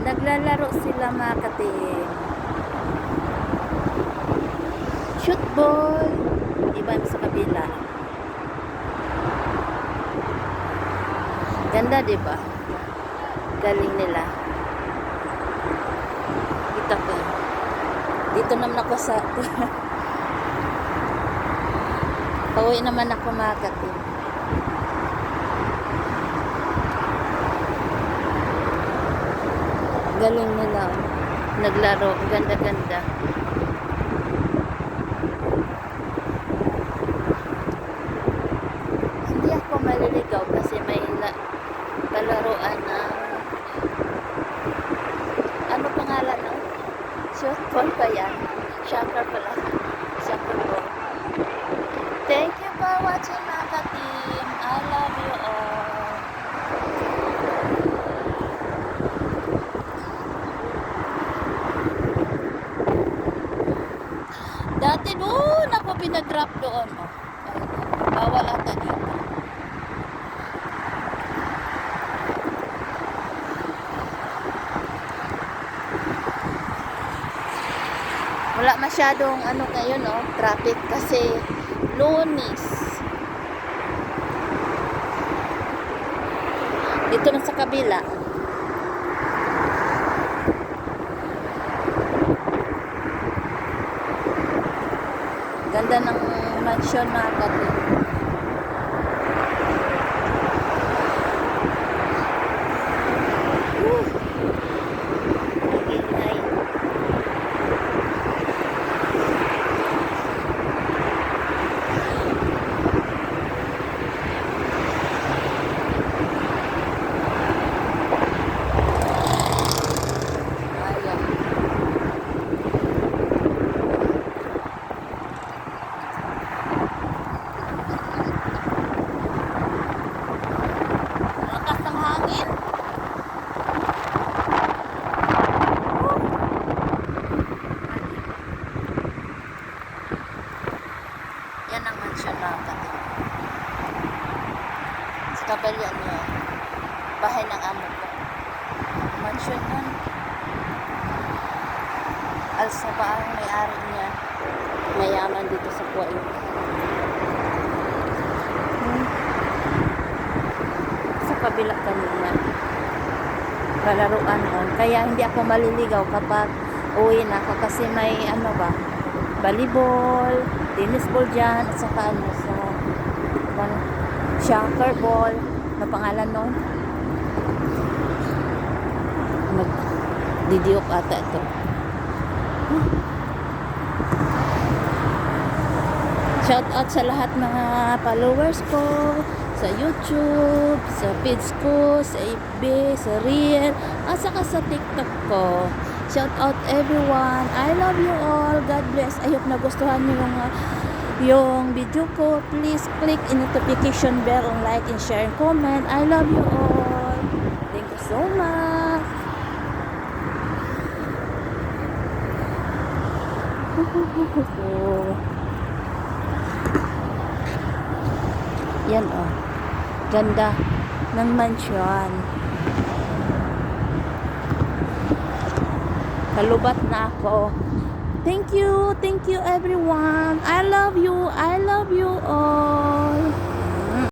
Naglalaro sila mga katim. Shoot ball. Iba sa kabila. Ganda, diba? Galing nila. Kita ko. Dito naman ako sa pauwi naman ako mga katim. Galing nila. Naglaro. Ganda-ganda. Hindi ako maliligaw kasi may kalaruan na ano pangalan no? Shot ball pa yan. Soccer pala. Soccer ball. Thank you for watching mga ka-team. I love you all. Dati doon ako pinag-drop doon. Oh. Bawal ata dito. Wala masyadong ano ngayon, no? Traffic kasi Lunes. Dito na sa kabila. Ganda ng mansion na natin. Yan ang mansion na natin. Sa kabalyan niya, bahay ng amo ko. Mansion yan. Alsaba ang may-ari niya. Mayaman dito sa Kuwait. Sa kabila kanina. Palaruan on. Kaya hindi ako maliligaw kapag uwi na ako kasi may ano ba, volleyball, tennis ball dyan, at saka ano sa soccer ball na pangalan nun. Mag-didiop ata ito. Shout out sa lahat mga followers ko sa YouTube, sa page ko, sa FB, sa Reel, at saka sa TikTok ko. Shout out everyone. I love you all. God bless. I hope nagustuhan niyo yung video ko. Please click the notification bell and like and share and comment. I love you all. Thank you so much. Yan oh. Ganda ng mansion. Kalubat na ako. Thank you everyone. I love you all.